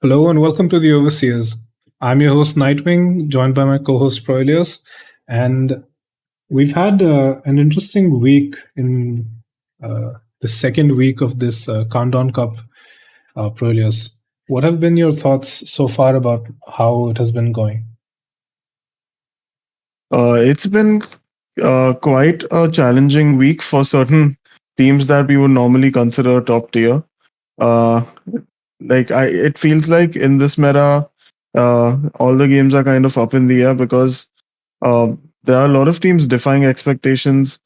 Hello and welcome to the Overseers. I'm your host Nightwing, joined by my co-host Proilius, and we've had an interesting week in the second week of this Countdown Cup. Proilius, what have been your thoughts so far about how it has been going? It's been quite a challenging week for certain teams that we would normally consider top tier. Uh, it feels like in this meta, all the games are kind of up in the air because uh, there are a lot of teams defying expectations.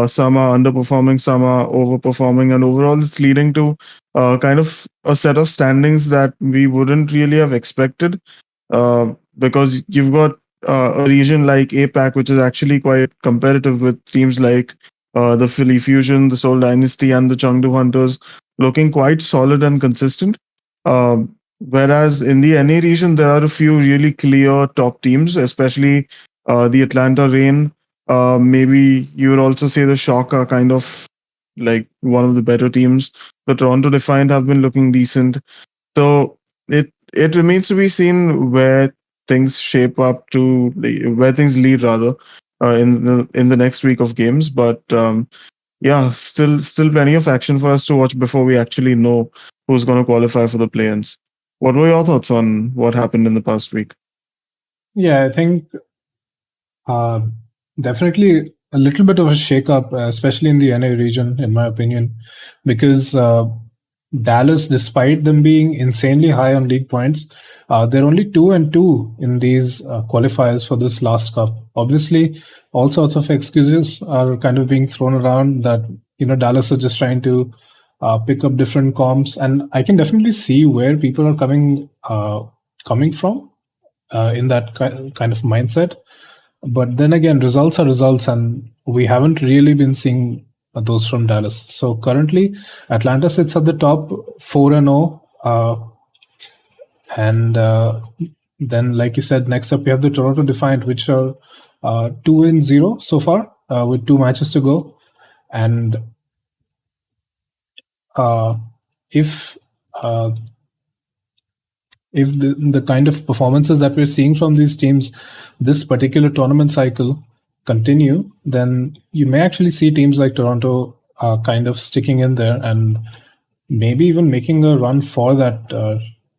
Some are underperforming, some are overperforming, and overall, it's leading to kind of a set of standings that we wouldn't really have expected because you've got a region like APAC, which is actually quite competitive with teams like the Philly Fusion, the Seoul Dynasty, and the Chengdu Hunters, looking quite solid and consistent. Whereas in the NA region, there are a few really clear top teams, especially the Atlanta Reign. Maybe you would also say the Shock are kind of like one of the better teams. The Toronto Defiant have been looking decent. So it remains to be seen where things shape up to where things lead rather in the next week of games. But yeah, still plenty of action for us to watch before we actually know who's going to qualify for the play-ins. What were your thoughts on what happened in the past week? Yeah, I think uh, definitely a little bit of a shake-up, especially in the NA region, in my opinion, because Dallas, despite them being insanely high on league points, they're only 2-2 in these qualifiers for this last cup. Obviously, all sorts of excuses are kind of being thrown around that Dallas are just trying to pick up different comps, and I can definitely see where people are coming from in that kind of mindset. But then again, results are results, and we haven't really been seeing those from Dallas. So currently, Atlanta sits at the top, 4-0, and then, like you said, next up we have the Toronto Defiant, which are 2-0 so far, with 2 matches to go. And if uh, if the kind of performances that we're seeing from these teams this particular tournament cycle continue, then you may actually see teams like Toronto kind of sticking in there and maybe even making a run for that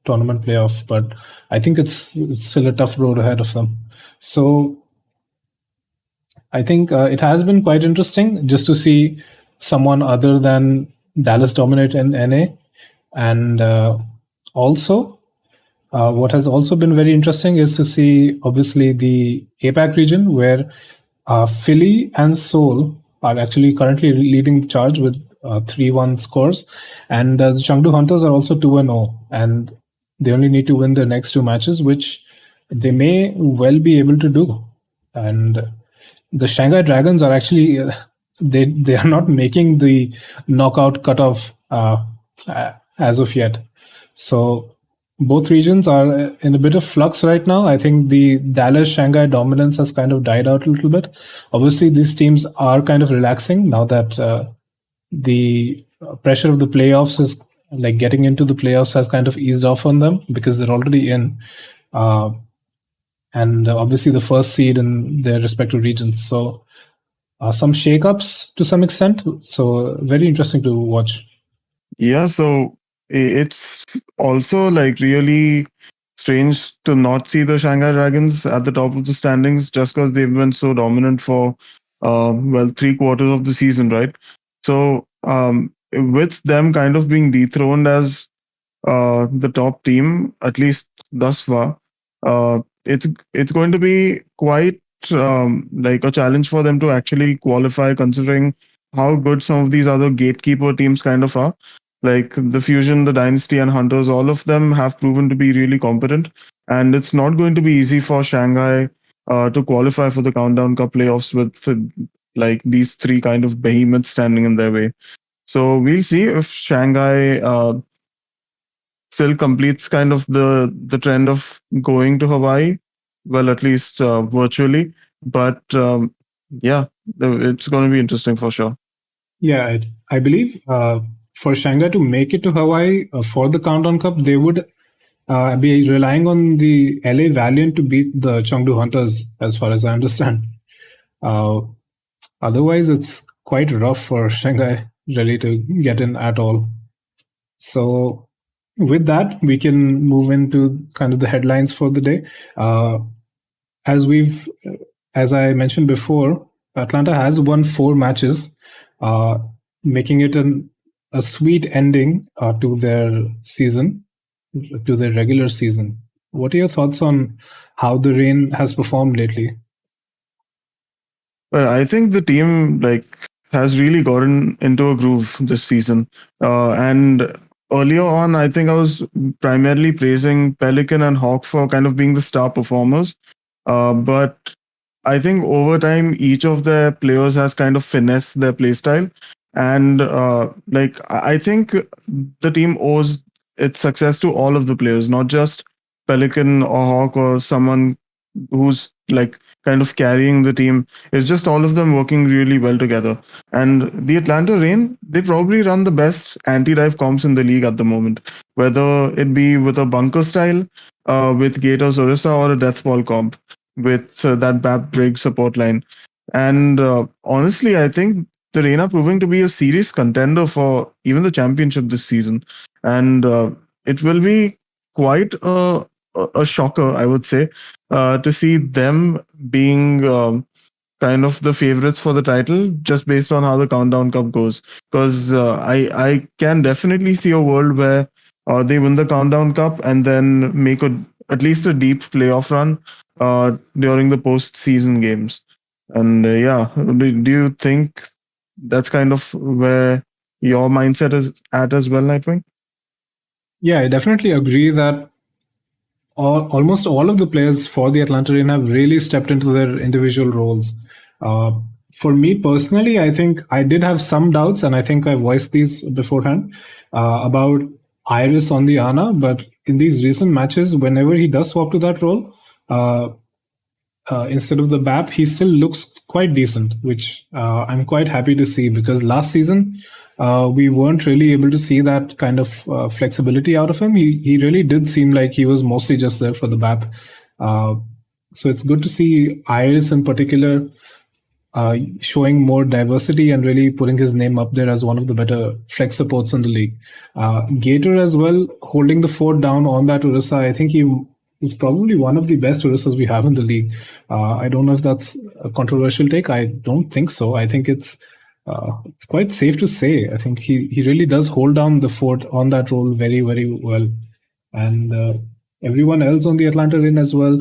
tournament playoff. But I think it's still a tough road ahead of them. So I think it has been quite interesting just to see someone other than Dallas dominate in NA. And also, what has also been very interesting is to see, obviously, the APAC region where Philly and Seoul are actually currently leading the charge with 3-1 scores. And the Chengdu Hunters are also 2-0. And they only need to win their next 2 matches, which they may well be able to do. And the Shanghai Dragons are actually, they are not making the knockout cutoff as of yet. So both regions are in a bit of flux right now. I think the Dallas Shanghai dominance has kind of died out a little bit. Obviously, these teams are kind of relaxing now that the pressure of the playoffs is like getting into the playoffs has kind of eased off on them because they're already in. And obviously the first seed in their respective regions. So some shakeups to some extent. So very interesting to watch. Yeah, so it's also like really strange to not see the Shanghai Dragons at the top of the standings just because they've been so dominant for well 3/4 of the season, right? So with them kind of being dethroned as the top team, at least thus far, it's going to be quite like a challenge for them to actually qualify, considering how good some of these other gatekeeper teams kind of are. Like the Fusion, the Dynasty, and Hunters, all of them have proven to be really competent, and it's not going to be easy for Shanghai to qualify for the Countdown Cup playoffs with like these three kind of behemoths standing in their way. So we'll see if Shanghai still completes kind of the trend of going to Hawaii, well, at least virtually. But yeah, it's going to be interesting for sure. Yeah, I believe for Shanghai to make it to Hawaii for the Countdown Cup, they would be relying on the LA Valiant to beat the Chengdu Hunters, as far as I understand. Uh, Otherwise, it's quite rough for Shanghai really to get in at all. So, with that, we can move into kind of the headlines for the day. As we've, as I mentioned before, Atlanta has won 4 matches, uh, making it a sweet ending to their season, to their regular season. What are your thoughts on how the Rain has performed lately? Well, I think the team has really gotten into a groove this season. And earlier on, I think I was primarily praising Pelican and Hawk for kind of being the star performers. But I think over time, each of their players has kind of finessed their playstyle. And I think the team owes its success to all of the players, not just Pelican or Hawk or someone who's kind of carrying the team. It's just all of them working really well together. And the Atlanta Rain, they probably run the best anti-dive comps in the league at the moment, whether it be with a bunker style, with Gators Orisa, or a death ball comp with that BAP Brig support line. And honestly, I think the Rain are proving to be a serious contender for even the championship this season. And it will be quite a shocker, I would say, to see them being kind of the favorites for the title just based on how the countdown cup goes. Because I can definitely see a world where they win the countdown cup and then make at least a deep playoff run during the postseason games. And yeah, do you think that's kind of where your mindset is at as well, Nightwing? Yeah, I definitely agree that almost all of the players for the Atlanta Rain have really stepped into their individual roles. Uh, for me personally, I think I did have some doubts, and I think I voiced these beforehand about Iris on the Ana. But in these recent matches, whenever he does swap to that role, uh, instead of the BAP, he still looks quite decent, which I'm quite happy to see because last season we weren't really able to see that kind of flexibility out of him. He really did seem like he was mostly just there for the BAP. Uh, so it's good to see Iris in particular showing more diversity and really putting his name up there as one of the better flex supports in the league. Gator as well, holding the fort down on that Orisa. I think he is probably one of the best Orisas we have in the league. I don't know if that's a controversial take. I don't think so. I think it's quite safe to say. I think he really does hold down the fort on that role very, very well. And everyone else on the Atlanta Rain as well.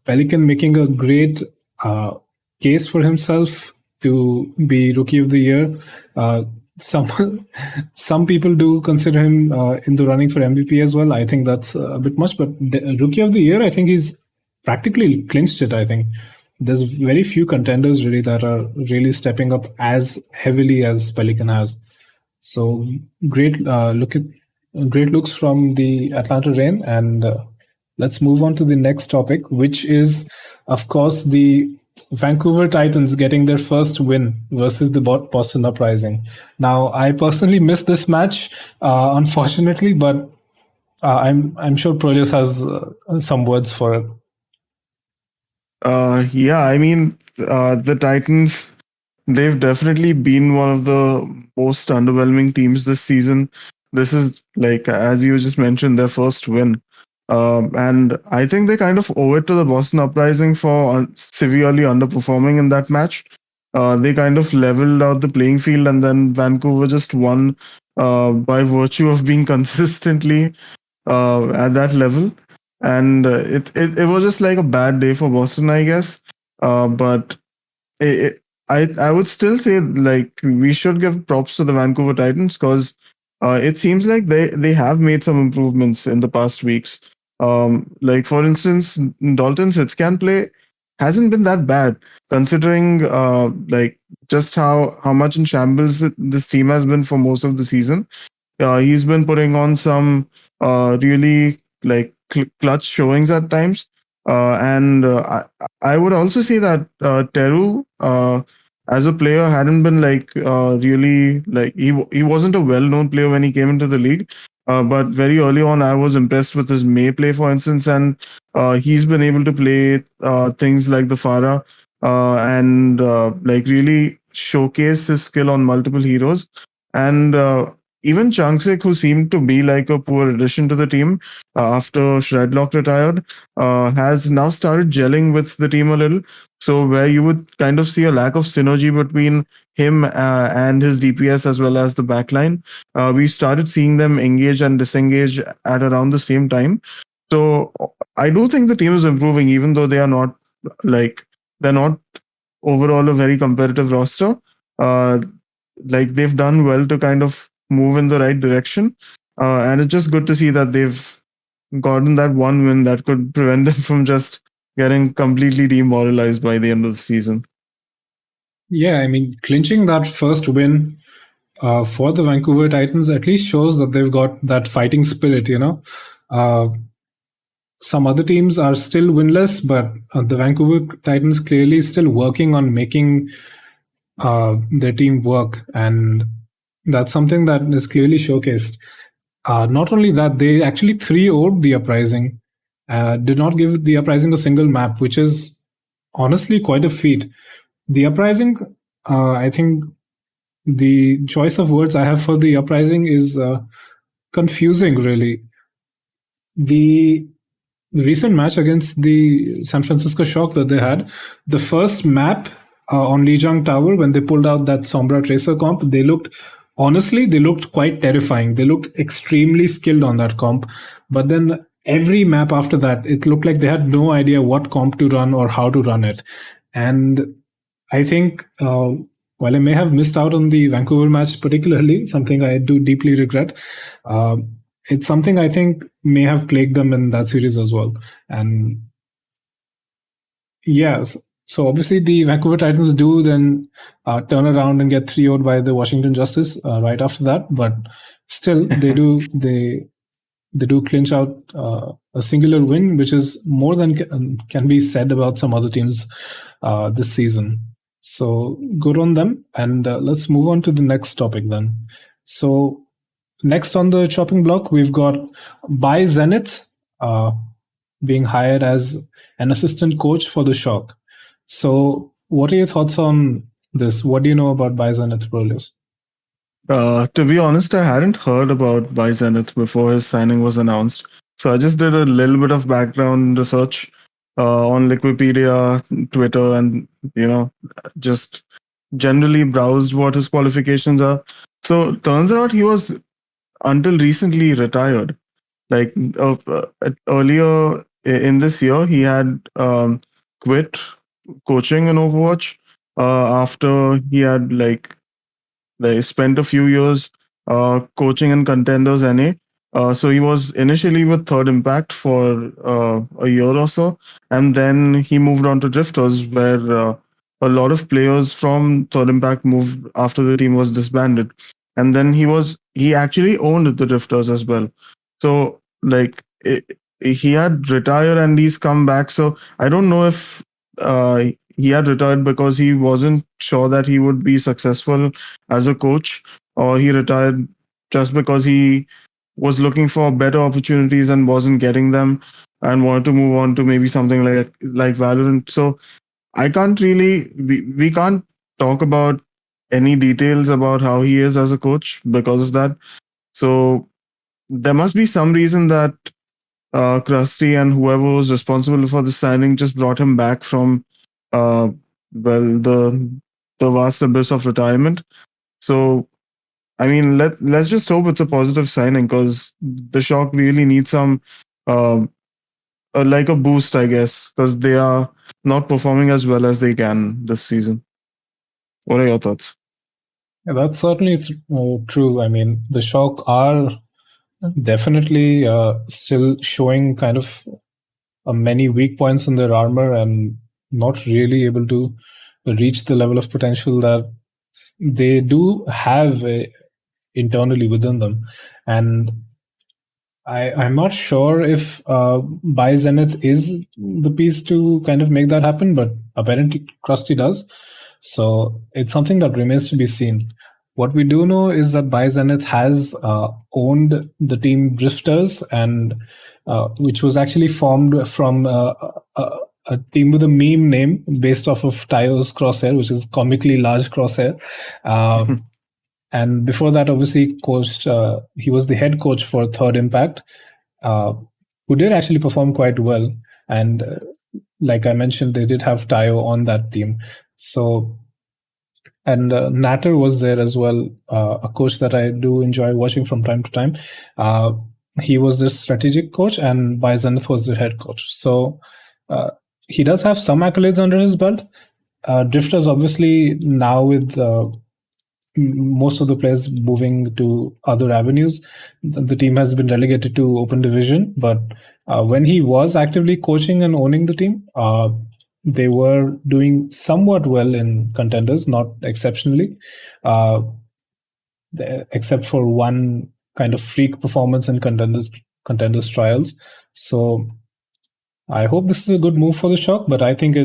Pelican making a great uh, case for himself to be Rookie of the Year. Some some people do consider him in the running for MVP as well. I think that's a bit much, but the Rookie of the Year, I think he's practically clinched it. I think there's very few contenders really that are really stepping up as heavily as Pelican has. So great looks from the Atlanta Rain, and let's move on to the next topic, which is, of course, the Vancouver Titans getting their first win versus the Boston Uprising. Now, I personally missed this match, unfortunately, but I'm sure Prolius has some words for it. Yeah, I mean, the Titans, they've definitely been one of the most underwhelming teams this season. This is, as you just mentioned, their first win. And I think they kind of owe it to the Boston Uprising for severely underperforming in that match. They kind of leveled out the playing field, and then Vancouver just won by virtue of being consistently at that level. And it was just like a bad day for Boston, I guess. But I would still say we should give props to the Vancouver Titans because it seems like they have made some improvements in the past weeks. Like for instance, Dalton's hit scan play hasn't been that bad considering just how much in shambles this team has been for most of the season. He's been putting on some really clutch showings at times. And I would also say that Teru, as a player, hadn't been really he wasn't a well-known player when he came into the league. But very early on, I was impressed with his May play, for instance, and he's been able to play things like the Farah and like really showcase his skill on multiple heroes. And even Changsik, who seemed to be like a poor addition to the team after Shredlock retired, has now started gelling with the team a little. So where you would kind of see a lack of synergy between him and his DPS as well as the backline, we started seeing them engage and disengage at around the same time. So I do think the team is improving, even though they are not like they're not overall a very competitive roster. Uh, like they've done well to kind of move in the right direction, and it's just good to see that they've gotten that one win that could prevent them from just getting completely demoralized by the end of the season. Yeah, I mean, clinching that first win for the Vancouver Titans at least shows that they've got that fighting spirit, you know. Uh, some other teams are still winless, but the Vancouver Titans clearly still working on making their team work. And that's something that is clearly showcased. Not only that, they actually 3-0'd the Uprising, did not give the Uprising a single map, which is honestly quite a feat. The Uprising, I think the choice of words I have for the Uprising is confusing, really. The recent match against the San Francisco Shock that they had, the first map on Lijiang Tower, when they pulled out that Sombra Tracer comp, they looked quite terrifying. They looked extremely skilled on that comp. But then every map after that, it looked like they had no idea what comp to run or how to run it. And I think while I may have missed out on the Vancouver match particularly, something I do deeply regret, uh, it's something I think may have plagued them in that series as well. And yes, so obviously the Vancouver Titans do then turn around and get 3-0'd by the Washington Justice right after that, but still they do clinch out a singular win, which is more than can be said about some other teams this season. So good on them. And let's move on to the next topic then. So next on the chopping block, we've got By Zenith being hired as an assistant coach for the Shock. So what are your thoughts on this? What do you know about By Zenith, Brolius? To be honest, I hadn't heard about Bai Zenith before his signing was announced. So I just did a little bit of background research on Wikipedia, Twitter, and just generally browsed what his qualifications are. So turns out he was until recently retired. Like earlier in this year, he had quit coaching in Overwatch after he had like spent a few years coaching in Contenders NA. So he was initially with Third Impact for a year or so, and then he moved on to Drifters, where a lot of players from Third Impact moved after the team was disbanded, and then he actually owned the Drifters as well. So he had retired and he's come back. So I don't know if he had retired because he wasn't sure that he would be successful as a coach, or he retired just because he was looking for better opportunities and wasn't getting them and wanted to move on to maybe something like Valorant. So I can't really we can't talk about any details about how he is as a coach because of that. So there must be some reason that Krusty and whoever was responsible for the signing just brought him back from uh, well the vast abyss of retirement. So I mean, let's just hope it's a positive signing because the Shock really needs some uh, like a boost, I guess, because they are not performing as well as they can this season. What are your thoughts? Yeah, that's certainly true. I mean, the Shock are definitely still showing kind of many weak points in their armor and not really able to reach the level of potential that they do have internally within them. And I'm not sure if By Zenith is the piece to kind of make that happen, but apparently Krusty does. So it's something that remains to be seen. What we do know is that Zenith has owned the team Drifters, and which was actually formed from a team with a meme name based off of Tayo's Crosshair, which is comically large Crosshair. Uh, and before that, obviously, coached. He was the head coach for Third Impact, uh, who did actually perform quite well. And like I mentioned, they did have Tayo on that team. So, and Natter was there as well, a coach that I do enjoy watching from time to time. He was the strategic coach, and Zenith was the head coach. So uh, he does have some accolades under his belt. Drifters, obviously, now with most of the players moving to other avenues, the team has been relegated to open division. But when he was actively coaching and owning the team, they were doing somewhat well in contenders, not exceptionally, uh, except for one kind of freak performance in contenders trials. So I hope this is a good move for the Shock, but I think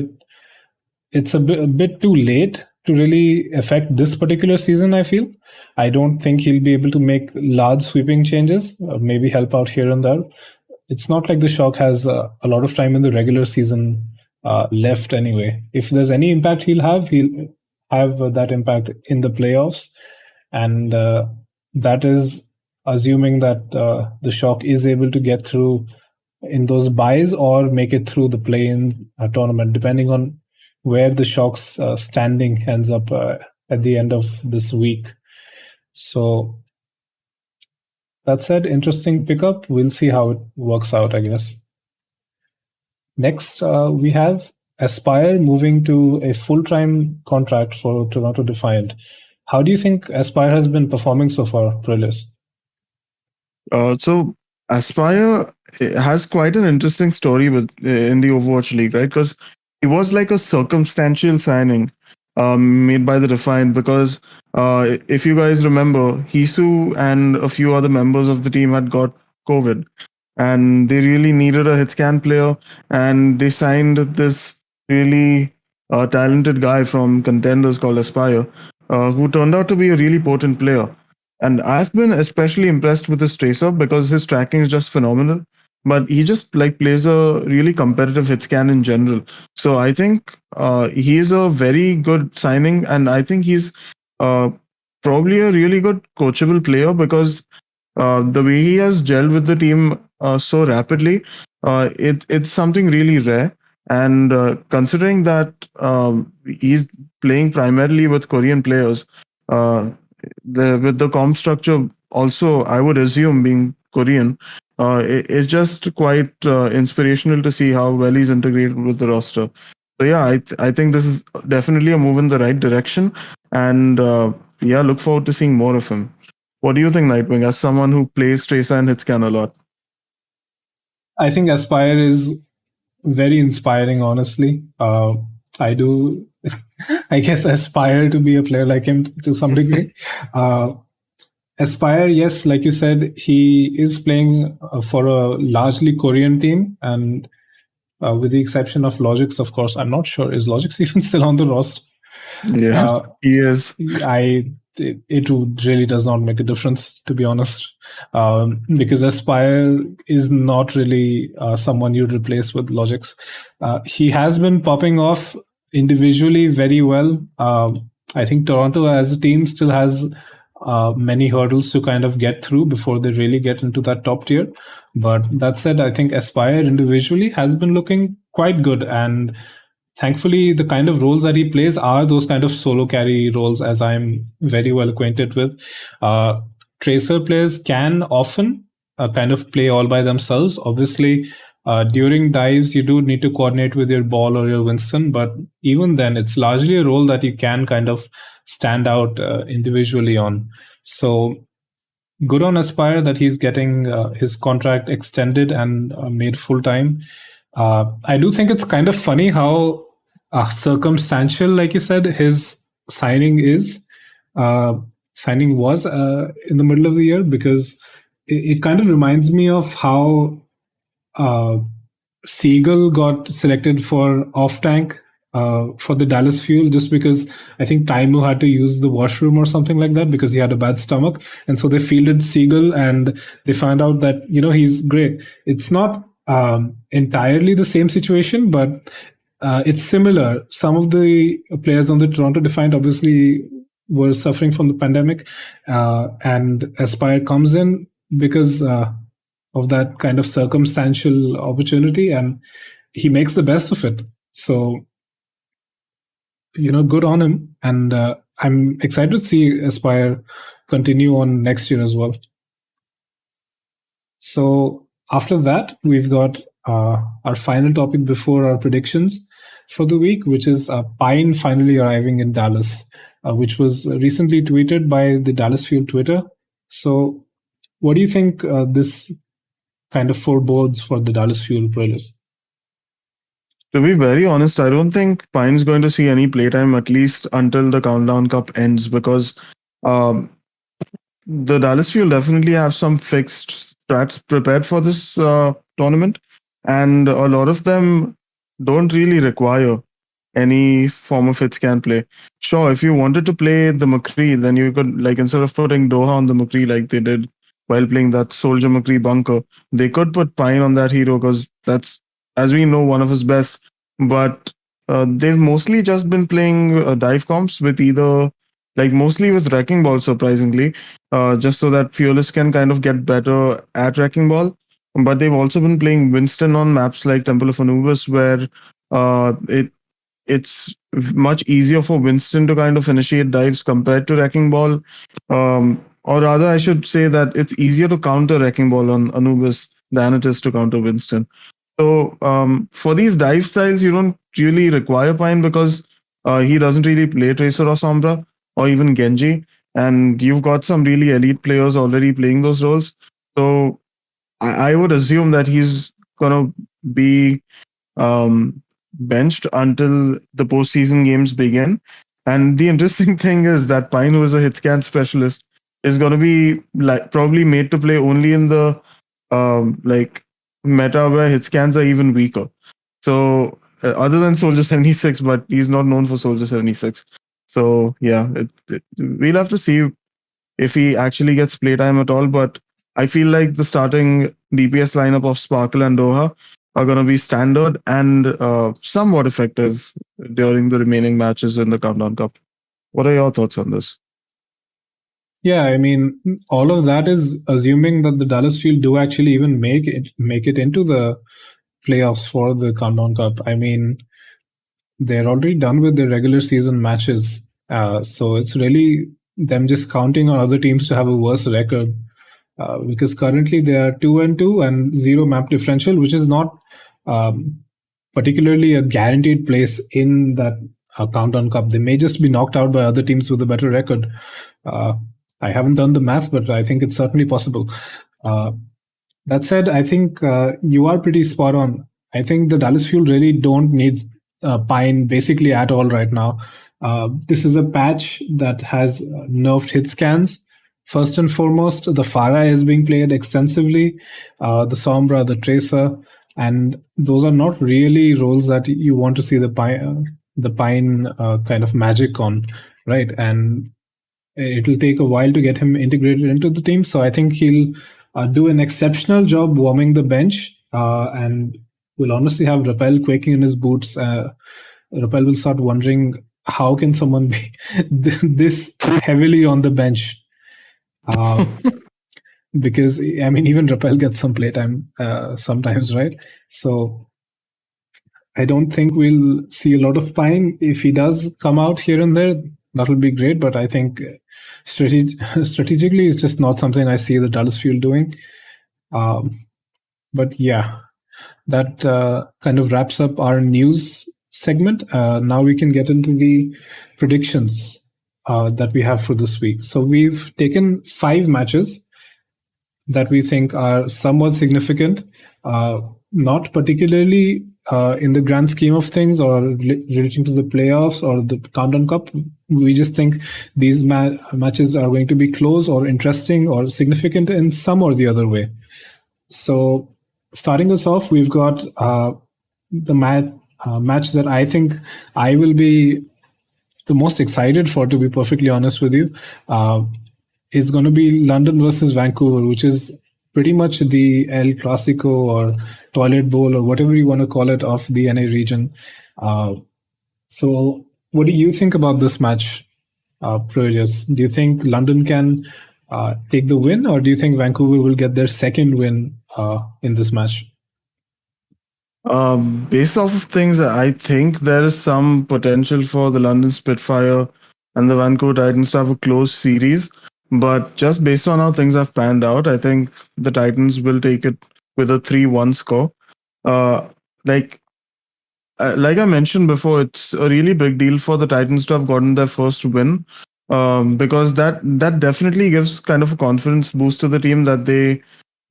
it's a bit too late to really affect this particular season, I feel. I don't think he'll be able to make large sweeping changes, maybe help out here and there. It's not like the Shock has a lot of time in the regular season left anyway. If there's any impact he'll have that impact in the playoffs. And that is assuming that the Shock is able to get through in those buys or make it through the play-in tournament, depending on where the Shock's standing ends up at the end of this week. So that said, interesting pickup. We'll see how it works out, I guess. Next, we have Aspire moving to a full-time contract for Toronto Defiant. How do you think Aspire has been performing so far, Prilis? So Aspire has quite an interesting story with in the Overwatch League, right? Because it was like a circumstantial signing made by the Defiant. Because if you guys remember, Hisu and a few other members of the team had got COVID, and they really needed a hit scan player, and they signed this really talented guy from Contenders called Aspire, who turned out to be a really potent player. And I've been especially impressed with his tracer because his tracking is just phenomenal. But he just like plays a really competitive hit scan in general. So I think he is a very good signing, and I think he's uh, probably a really good coachable player because the way he has gelled with the team so rapidly, it's something really rare. And considering that he's playing primarily with Korean players, uh, with the comp structure also, I would assume being Korean, it's just quite inspirational to see how well he's integrated with the roster. So yeah, I think this is definitely a move in the right direction, and yeah, look forward to seeing more of him. What do you think, Nightwing, as someone who plays Tracer and Hitscan a lot? I think Aspire is very inspiring, honestly. I do, I guess, aspire to be a player like him to some degree. Uh, Aspire, yes, like you said, he is playing for a largely Korean team, and with the exception of Logix, of course. I'm not sure, is Logix even still on the roster? Yeah, Uh, he is. it really does not make a difference, to be honest, because Aspire is not really someone you'd replace with Logix. He has been popping off individually very well. I think Toronto as a team still has many hurdles to kind of get through before they really get into that top tier. But that said, I think Aspire individually has been looking quite good, and thankfully the kind of roles that he plays are those kind of solo carry roles, as I'm very well acquainted with. Tracer players can often kind of play all by themselves. Obviously, during dives you do need to coordinate with your ball or your Winston, but even then it's largely a role that you can kind of stand out individually on. So good on Aspire that he's getting his contract extended and made full time. I do think it's kind of funny how circumstantial, like you said, his signing is. Uh, Signing was in the middle of the year, because it kind of reminds me of how uh, Siegel got selected for off tank for the Dallas Fuel, just because I think Taimu had to use the washroom or something like that because he had a bad stomach, and so they fielded Siegel, and they found out that he's great. It's not entirely the same situation, but it's similar. Some of the players on the Toronto Defiant obviously were suffering from the pandemic, and Aspire comes in because of that kind of circumstantial opportunity, and he makes the best of it. So, good on him. And I'm excited to see Aspire continue on next year as well. So after that, we've got our final topic before our predictions for the week, which is Pine finally arriving in Dallas, which was recently tweeted by the Dallas Fuel Twitter. So what do you think this kind of forebodes for the Dallas Fuel Broilers? To be very honest, I don't think Pine's going to see any playtime at least until the Countdown Cup ends because um, the Dallas Fuel definitely have some fixed strats prepared for this tournament, and a lot of them don't really require any form of hit scan play. Sure, if you wanted to play the McCree, then you could, like, instead of putting Doha on the McCree like they did while playing that Soldier McCree bunker, they could put Pine on that hero because that's, as we know, one of his best. But they've mostly just been playing dive comps with either, like, mostly with Wrecking Ball, surprisingly, just so that Fearless can kind of get better at Wrecking Ball. But they've also been playing Winston on maps like Temple of Anubis, where it's much easier for Winston to kind of initiate dives compared to Wrecking Ball. Or rather, I should say that it's easier to counter Wrecking Ball on Anubis than it is to counter Winston. So for these dive styles, you don't really require Pine because he doesn't really play Tracer or Sombra or even Genji. And you've got some really elite players already playing those roles. So I would assume that he's going to be benched until the postseason games begin. And the interesting thing is that Pine, who is a hit scan specialist, is going to be like probably made to play only in the like meta where hit scans are even weaker. So other than Soldier 76, but he's not known for Soldier 76. So yeah, we'll have to see if he actually gets playtime at all. But I feel like the starting DPS lineup of Sparkle and Doha are going to be standard and somewhat effective during the remaining matches in the Countdown Cup. What are your thoughts on this? Yeah, I mean, all of that is assuming that the Dallas Fuel do actually even make it into the playoffs for the Countdown Cup. I mean, they're already done with their regular season matches, so it's really them just counting on other teams to have a worse record. Because currently they are 2-2 and 0 map differential, which is not particularly a guaranteed place in that Countdown Cup. They may just be knocked out by other teams with a better record. I haven't done the math, but I think it's certainly possible. That said, I think you are pretty spot on. I think the Dallas Fuel really don't need Pine basically at all right now. This is a patch that has nerfed hit scans. First and foremost, the Pharah is being played extensively, the Sombra, the Tracer, and those are not really roles that you want to see the Pine kind of magic on, right? And it'll take a while to get him integrated into the team. So I think he'll do an exceptional job warming the bench, and we'll honestly have Rappel quaking in his boots. Rappel will start wondering, how can someone be this heavily on the bench? Because I mean, even Rappel gets some playtime sometimes, right? So I don't think we'll see a lot of Pine. If he does come out here and there, that'll be great. But I think strategically, it's just not something I see the Dallas Fuel doing. But yeah, that kind of wraps up our news segment. Now we can get into the predictions that we have for this week. So we've taken 5 matches that we think are somewhat significant, not particularly in the grand scheme of things or relating to the playoffs or the Countdown Cup. We just think these matches are going to be close or interesting or significant in some or the other way. So starting us off, we've got the match that I think I will be the most excited for, to be perfectly honest with you, uh, is going to be London versus Vancouver, which is pretty much the El Clasico or Toilet Bowl or whatever you want to call it of the NA region. Uh, so, what do you think about this match, Proteus? Do you think London can take the win, or do you think Vancouver will get their second win in this match? Based off of things, I think there is some potential for the London Spitfire and the Vancouver Titans to have a close series. But just based on how things have panned out, I think the Titans will take it with a 3-1 score. Uh, like like I mentioned before, it's a really big deal for the Titans to have gotten their first win, because that definitely gives kind of a confidence boost to the team that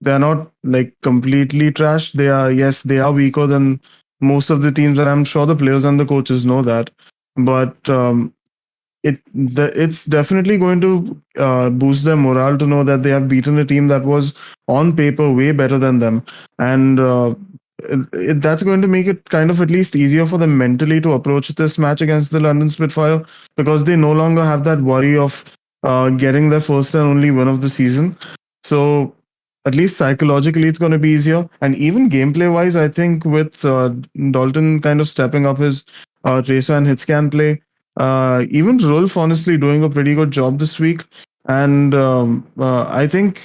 they're not like completely trashed. They are, yes, they are weaker than most of the teams, and I'm sure the players and the coaches know that. But it's definitely going to boost their morale to know that they have beaten a team that was on paper way better than them, and that's going to make it kind of at least easier for them mentally to approach this match against the London Spitfire, because they no longer have that worry of getting their first and only win of the season. So at least psychologically it's going to be easier, and even gameplay wise, I think with Dalton kind of stepping up his tracer and hit scan play, even Rolf honestly doing a pretty good job this week. And I think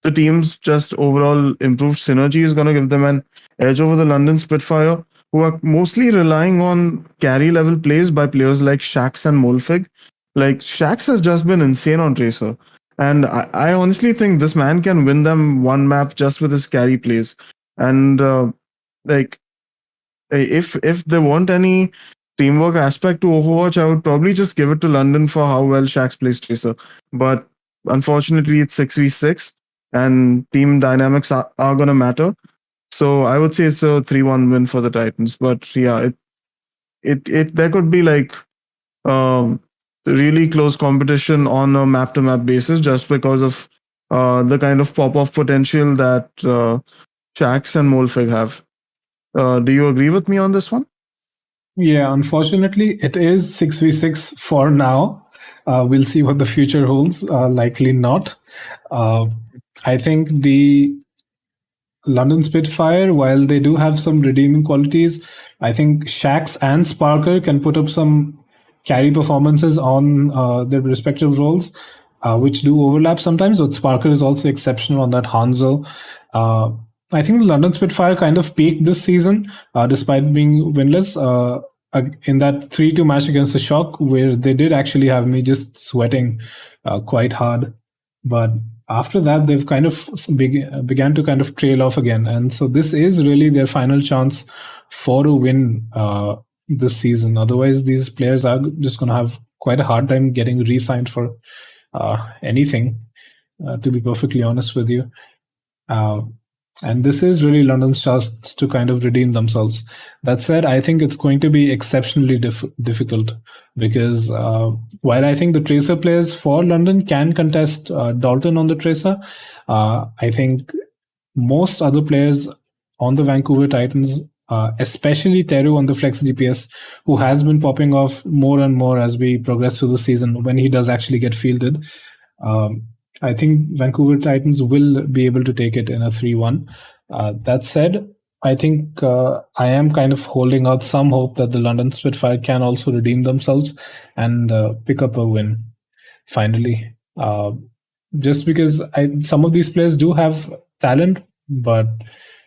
the team's just overall improved synergy is going to give them an edge over the London Spitfire, who are mostly relying on carry level plays by players like Shax and Molfig. Like Shax has just been insane on Tracer. And I honestly think this man can win them one map just with his carry plays. And like if they want any teamwork aspect to Overwatch, I would probably just give it to London for how well Shax plays Tracer. But unfortunately, it's 6v6, and team dynamics are going to matter. So I would say it's a 3-1 win for the Titans. But yeah, it there could be like um, really close competition on a map to map basis just because of the kind of pop off potential that Shax and Molfig have. Do you agree with me on this one? Yeah, unfortunately, it is 6v6 for now. We'll see what the future holds. Likely not. Uh, I think the London Spitfire, while they do have some redeeming qualities, I think Shax and Sparker can put up some carry performances on their respective roles, which do overlap sometimes. But Sparker is also exceptional on that Hanzo. Uh, I think the London Spitfire kind of peaked this season, despite being winless. In that 3-2 match against the Shock, where they did actually have me just sweating quite hard. But after that, they've kind of began to kind of trail off again. And so this is really their final chance for a win this season. Otherwise, these players are just going to have quite a hard time getting re signed for anything, to be perfectly honest with you. Uh, and this is really London's chance to kind of redeem themselves. That said, I think it's going to be exceptionally difficult because while I think the Tracer players for London can contest Dalton on the Tracer, I think most other players on the Vancouver Titans, especially Teru on the Flex DPS, who has been popping off more and more as we progress through the season when he does actually get fielded. Um, I think Vancouver Titans will be able to take it in a 3-1. That said, I think I am kind of holding out some hope that the London Spitfire can also redeem themselves and pick up a win finally. Just because some of these players do have talent, but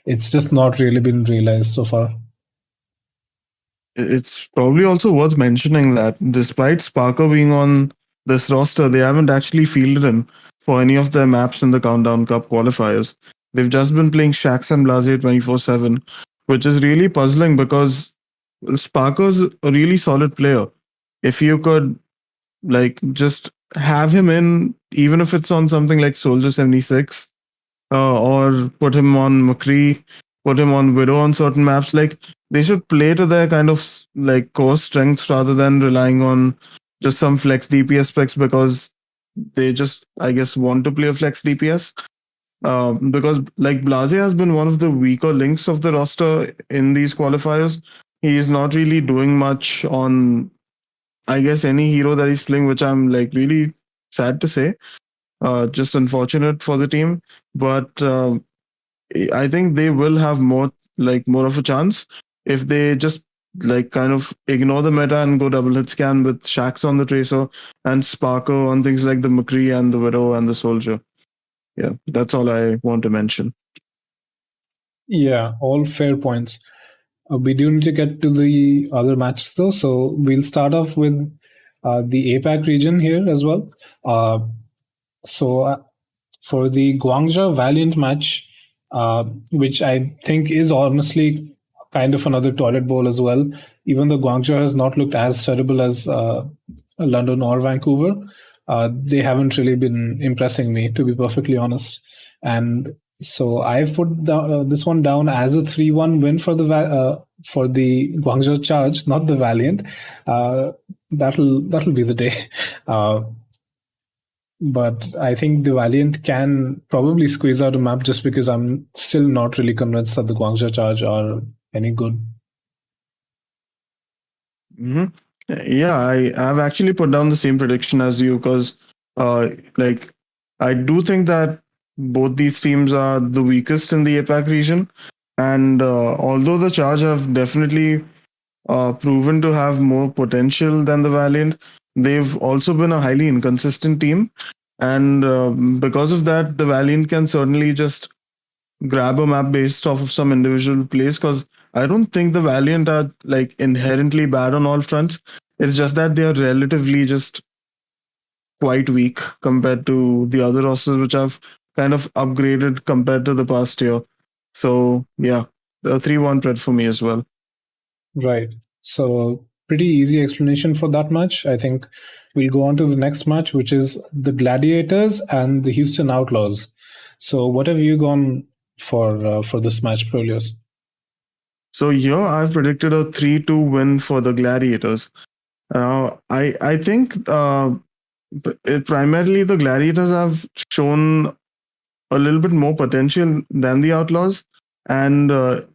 it's just not really been realized so far. It's probably also worth mentioning that despite Sparker being on this roster, they haven't actually fielded him for any of their maps in the Countdown Cup qualifiers. They've just been playing Shax and Blase 24/7, which is really puzzling because Sparker's a really solid player. If you could like just have him in, even if it's on something like Soldier 76, or put him on McCree, put him on Widow on certain maps. Like they should play to their kind of like core strengths rather than relying on just some flex DPS specs because they just, I guess, want to play a flex DPS. because like Blase has been one of the weaker links of the roster in these qualifiers. He is not really doing much on, I guess, any hero that he's playing, which I'm like really sad to say. Just unfortunate for the team, but I think they will have more of a chance if they just like kind of ignore the meta and go double hit scan with Shax on the Tracer and Sparker on things like the McCree and the Widow and the Soldier. Yeah, that's all I want to mention. Yeah, all fair points. We do need to get to the other matches though, so we'll start off with the APAC region here as well. Uh, so for the Guangzhou Valiant match, which I think is honestly kind of another toilet bowl as well. Even though Guangzhou has not looked as terrible as London or Vancouver, they haven't really been impressing me, to be perfectly honest. And so I've put this one down as a 3-1 win for the Guangzhou Charge, not the Valiant. That'll be the day. But I think the Valiant can probably squeeze out a map just because I'm still not really convinced that the Guangzhou Charge are any good. hmm Yeah, I've actually put down the same prediction as you because, like, I do think that both these teams are the weakest in the APAC region, and although the Charge have definitely proven to have more potential than the Valiant, they've also been a highly inconsistent team, and because of that, the Valiant can certainly just grab a map based off of some individual plays because I don't think the Valiant are like inherently bad on all fronts. It's just that they are relatively just quite weak compared to the other rosters, which have kind of upgraded compared to the past year. So yeah, the 3-1 spread for me as well. Right. So pretty easy explanation for that match. I think we'll go on to the next match, which is the Gladiators and the Houston Outlaws. So what have you gone for this match, Prolios? So here I've predicted a 3-2 win for the Gladiators. I think primarily the Gladiators have shown a little bit more potential than the Outlaws. And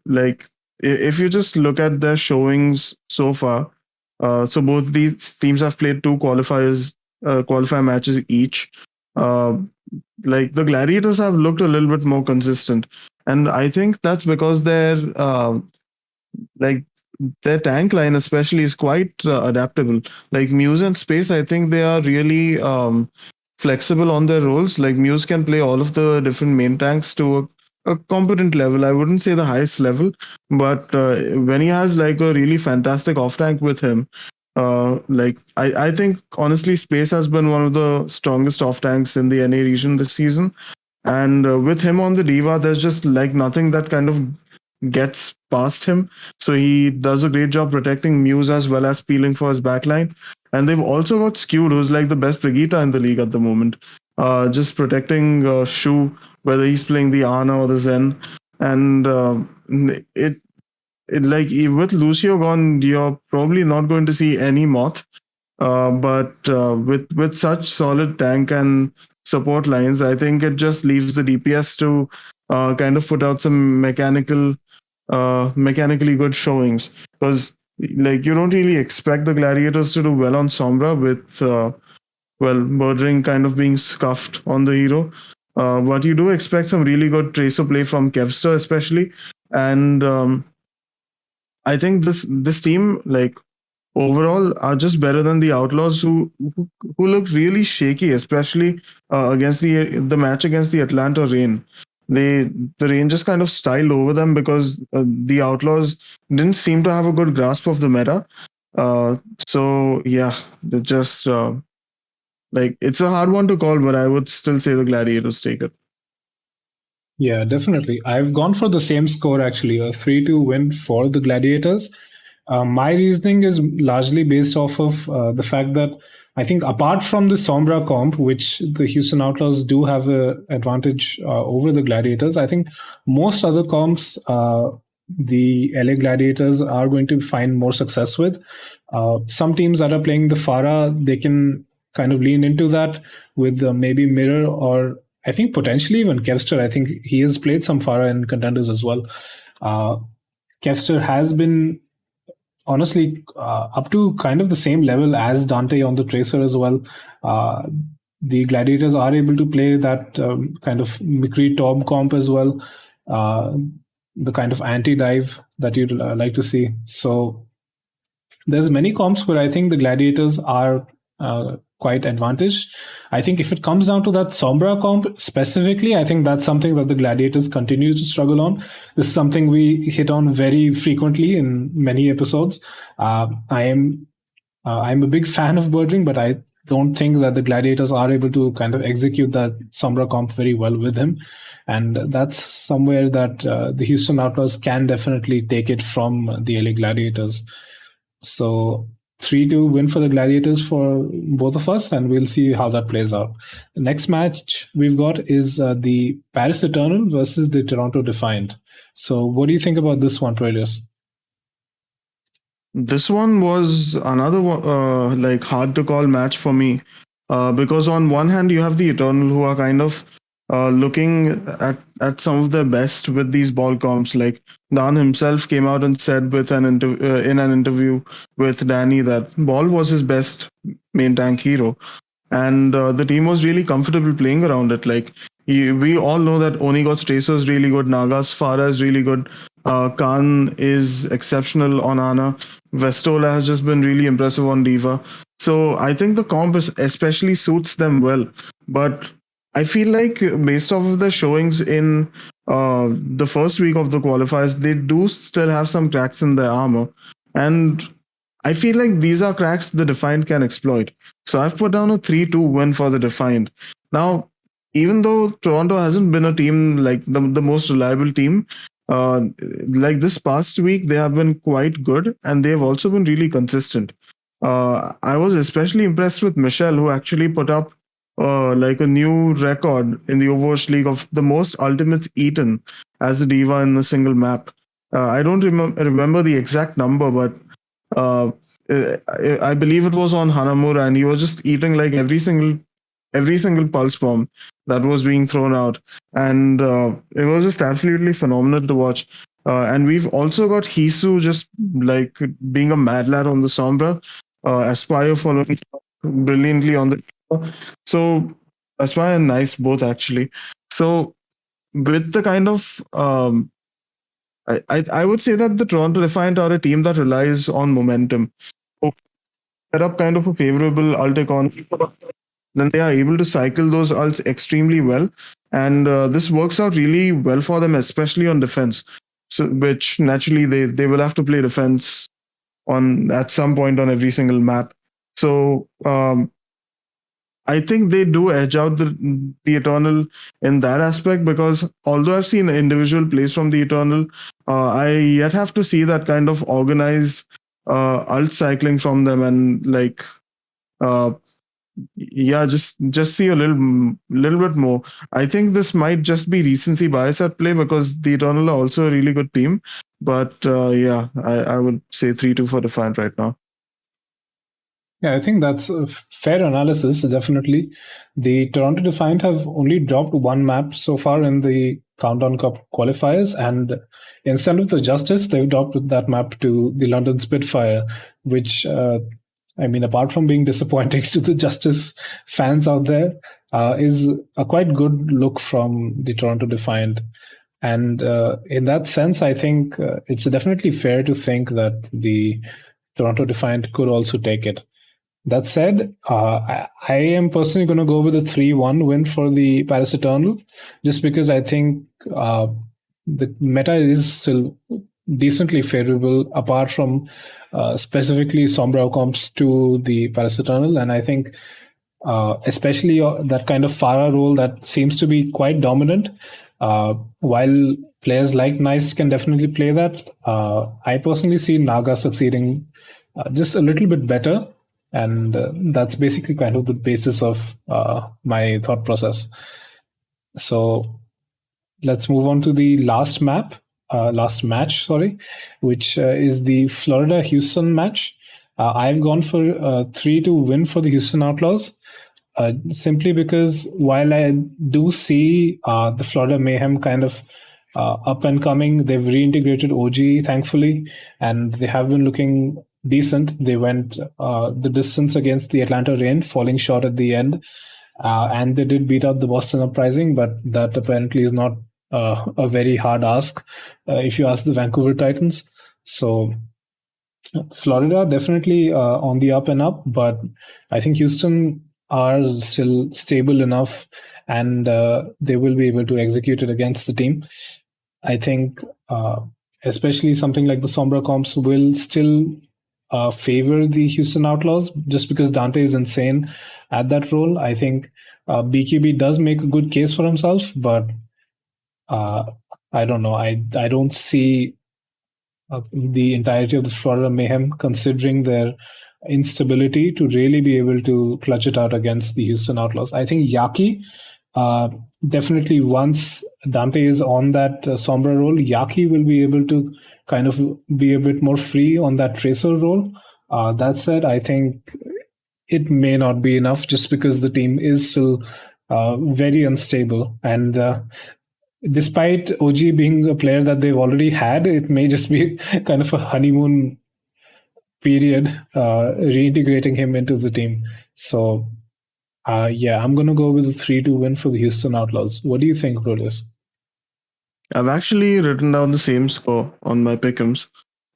like, if you just look at their showings so far, so both these teams have played two qualifier matches each. Uh, like the Gladiators have looked a little bit more consistent, and I think that's because like their tank line especially is quite adaptable. Like Muse and Space, I think they are really flexible on their roles. Like Muse can play all of the different main tanks to a competent level. I wouldn't say the highest level, but when he has like a really fantastic off tank with him, like I think honestly Space has been one of the strongest off tanks in the NA region this season. And with him on the diva, there's just like nothing that kind of gets past him. So he does a great job protecting Muse as well as peeling for his backline. And they've also got Skewed, who's like the best Brigitte in the league at the moment, just protecting Shu, whether he's playing the Ana or the Zen. And it like with Lucio gone, you're probably not going to see any Moth. But with such solid tank and support lines, I think it just leaves the DPS to kind of put out some mechanically good showings because like you don't really expect the Gladiators to do well on Sombra with murdering kind of being scuffed on the hero. But you do expect some really good tracer play from Kevster especially, and I think this team like overall are just better than the Outlaws who looked really shaky, especially against the match against the Atlanta Rain. The Rain just kind of styled over them because the Outlaws didn't seem to have a good grasp of the meta. So yeah, they just like it's a hard one to call, but I would still say the Gladiators take it. Yeah, definitely. I've gone for the same score actually, a 3-2 win for the Gladiators. My reasoning is largely based off of the fact that I think apart from the Sombra comp, which the Houston Outlaws do have an advantage over the Gladiators, I think most other comps the LA Gladiators are going to find more success with. Some teams that are playing the Farah, they can kind of lean into that with maybe Mirror or I think potentially even Kevster. I think he has played some Farah in contenders as well. Kevster has been honestly up to kind of the same level as Dante on the Tracer as well. The Gladiators are able to play that kind of McCree Tom comp as well, the kind of anti-dive that you'd like to see. So there's many comps where I think the Gladiators are quite advantaged. I think if it comes down to that Sombra comp specifically, I think that's something that the Gladiators continue to struggle on. This is something we hit on very frequently in many episodes. I'm a big fan of Birdring, but I don't think that the Gladiators are able to kind of execute that Sombra comp very well with him. And that's somewhere that the Houston Outlaws can definitely take it from the LA Gladiators. So 3-2 win for the Gladiators for both of us, and we'll see how that plays out. The next match we've got is the Paris Eternal versus the Toronto Defiant. So what do you think about this one, Trailers? This one was another like hard to call match for me, because on one hand you have the Eternal who are kind of looking at some of their best with these ball comps. Like Dan himself came out and said with in an interview with Danny that ball was his best main tank hero, and the team was really comfortable playing around it. Like we all know that Onigot's Tracer is really good, Naga's Farah is really good, Khan is exceptional on Ana, Vestola has just been really impressive on Diva. So I think the comp especially suits them well. But I feel like based off of the showings in the first week of the qualifiers, they do still have some cracks in their armor. And I feel like these are cracks the Defiant can exploit. So I've put down a 3-2 win for the Defiant. Now, even though Toronto hasn't been a team like the most reliable team, like this past week, they have been quite good and they've also been really consistent. I was especially impressed with Michelle, who actually put up like a new record in the Overwatch League of the most ultimates eaten as a diva in a single map. I don't remember the exact number, but uh, I believe it was on Hanamura, and he was just eating like every single pulse bomb that was being thrown out, and it was just absolutely phenomenal to watch. And we've also got Hisu just like being a mad lad on the Sombra, Aspire following brilliantly on the. So Aspire and Nice both actually. So with the kind of I would say that the Toronto Defiant are a team that relies on momentum. Set up kind of a favorable ult economy, then they are able to cycle those ults extremely well. And this works out really well for them, especially on defense. So, which naturally they will have to play defense on at some point on every single map. So I think they do edge out the Eternal in that aspect, because although I've seen individual plays from the Eternal, I yet have to see that kind of organized ult cycling from them, and like uh, yeah, just see a little bit more. I think this might just be recency bias at play, because the Eternal are also a really good team. But yeah, I would say 3-2 for Defiant right now. Yeah, I think that's a fair analysis, definitely. The Toronto Defiant have only dropped one map so far in the Countdown Cup qualifiers, and instead of the Justice, they've dropped that map to the London Spitfire, which, I mean, apart from being disappointing to the Justice fans out there, is a quite good look from the Toronto Defiant. And in that sense, I think it's definitely fair to think that the Toronto Defiant could also take it. That said, I am personally going to go with a 3-1 win for the Paris Eternal, just because I think the meta is still decently favorable, apart from specifically Sombra comps to the Paris Eternal. And I think especially that kind of Farah role that seems to be quite dominant. While players like Nice can definitely play that, I personally see Naga succeeding just a little bit better. And that's basically kind of the basis of my thought process. So let's move on to the last match, sorry, which is the Florida Houston match. I've gone for a 3-2 win for the Houston Outlaws. simply because while I do see the Florida Mayhem kind of up and coming, they've reintegrated OG thankfully, and they have been looking decent. They went the distance against the Atlanta Rain, falling short at the end, and they did beat out the Boston Uprising, but that apparently is not a very hard ask if you ask the Vancouver Titans. So Florida definitely on the up and up, but I think Houston are still stable enough, and they will be able to execute it against the team. I think, especially something like the Sombra comps will still favor the Houston Outlaws just because Dante is insane at that role. I think BQB does make a good case for himself, but uh, I don't know. I don't see the entirety of the Florida Mayhem, considering their instability, to really be able to clutch it out against the Houston Outlaws. I think Yaki, uh, definitely once Dante is on that Sombra role, Yaki will be able to kind of be a bit more free on that Tracer role. That said, I think it may not be enough just because the team is still very unstable. And despite OG being a player that they've already had, it may just be kind of a honeymoon period reintegrating him into the team. So, yeah, I'm going to go with a 3-2 win for the Houston Outlaws. What do you think, Rodius? I've actually written down the same score on my pick'ems,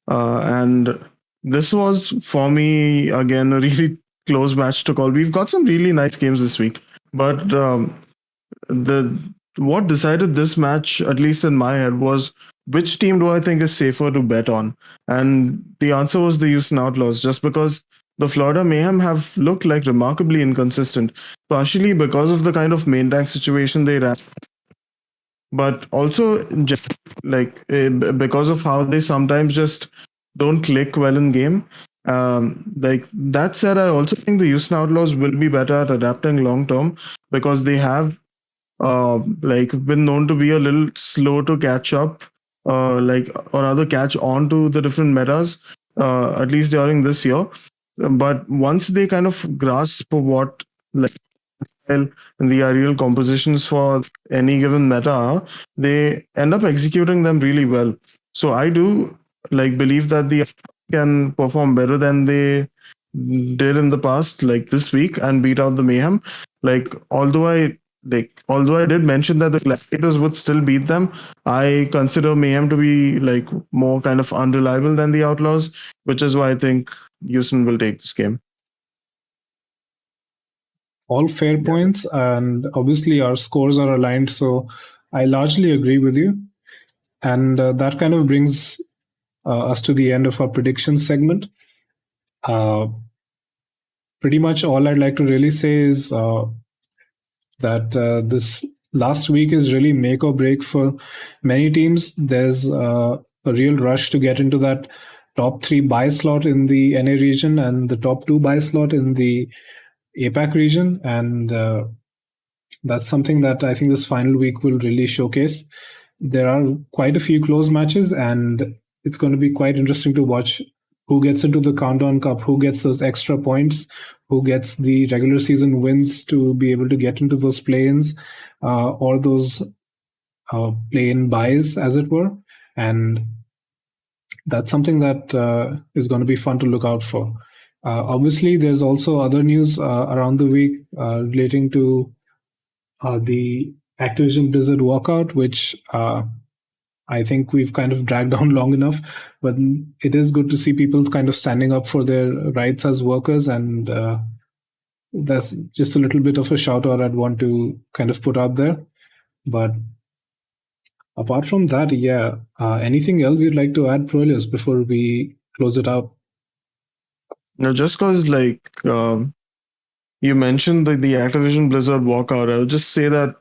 and this was for me again a really close match to call. We've got some really nice games this week, but the what decided this match, at least in my head, was which team do I think is safer to bet on, and the answer was the Houston Outlaws, just because the Florida Mayhem have looked like remarkably inconsistent, partially because of the kind of main tank situation they ran, but also just like because of how they sometimes just don't click well in game. Like that said, I also think the Houston Outlaws will be better at adapting long term because they have like been known to be a little slow to catch up, like or rather catch on to the different metas, at least during this year. But once they kind of grasp what like well in the aerial compositions for any given meta, they end up executing them really well. So I do like believe that the can perform better than they did in the past, like this week, and beat out the Mayhem. Like although I did mention that the Gladiators would still beat them, I consider Mayhem to be like more kind of unreliable than the Outlaws, which is why I think Houston will take this game. All fair points, and obviously our scores are aligned, so I largely agree with you. And that kind of brings us to the end of our predictions segment. Uh, Pretty much all I'd like to really say is that this last week is really make or break for many teams. There's a real rush to get into that top 3 buy slot in the NA region and the top 2 buy slot in the APAC region. And that's something that I think this final week will really showcase. There are quite a few close matches, and it's going to be quite interesting to watch who gets into the Countdown Cup, who gets those extra points, who gets the regular season wins to be able to get into those play-ins or those play-in buys, as it were. And that's something that is going to be fun to look out for. Obviously, there's also other news around the week relating to the Activision Blizzard walkout, which I think we've kind of dragged on long enough, but it is good to see people kind of standing up for their rights as workers. And that's just a little bit of a shout out I'd want to kind of put out there. But apart from that, yeah, anything else you'd like to add, Prolius, before we close it out? Now, just because like you mentioned the Activision Blizzard walkout, I'll just say that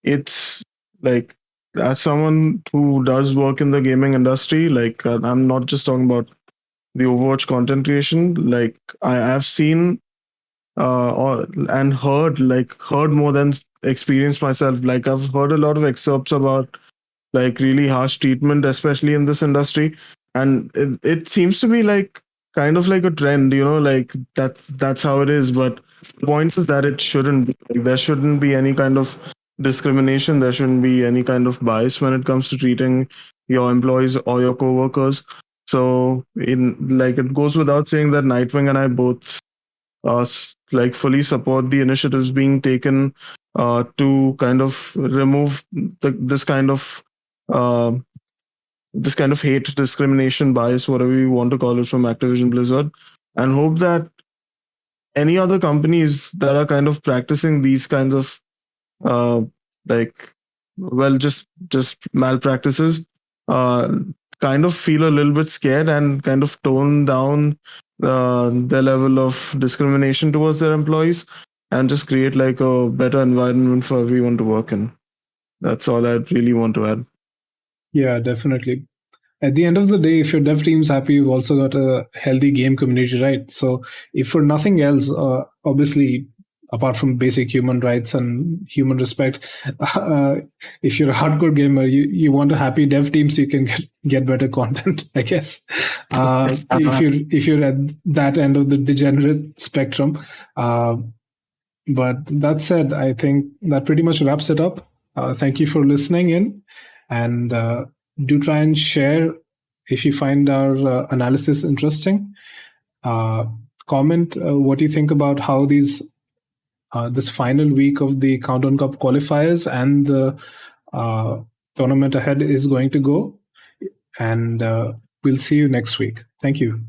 it's like as someone who does work in the gaming industry, like I'm not just talking about the Overwatch content creation. Like I have seen and heard more than experienced myself. Like I've heard a lot of excerpts about like really harsh treatment, especially in this industry, and it seems to be like kind of like a trend, like that's how it is. But The point is that it shouldn't be. Like, there shouldn't be any kind of discrimination. There shouldn't be any kind of bias when it comes to treating your employees or your coworkers. So, in like it goes without saying that Nightwing and I both like fully support the initiatives being taken to kind of remove uh, this kind of hate, discrimination, bias, whatever you want to call it, from Activision Blizzard, and hope that any other companies that are kind of practicing these kinds of uh, like just malpractices uh, kind of feel a little bit scared and kind of tone down their level of discrimination towards their employees and just create like a better environment for everyone to work in. That's all I really want to add. Yeah, definitely. At the end of the day, if your dev team's happy, you've also got a healthy game community, right? So, if for nothing else, obviously, apart from basic human rights and human respect, uh, if you're a hardcore gamer, you want a happy dev team so you can get better content, I guess. If you're at that end of the degenerate spectrum, but that said, I think that pretty much wraps it up. Thank you for listening in, and do try and share if you find our analysis interesting. Uh, Comment what you think about how this final week of the Countdown Cup qualifiers and the uh, tournament ahead is going to go. And we'll see you next week. Thank you.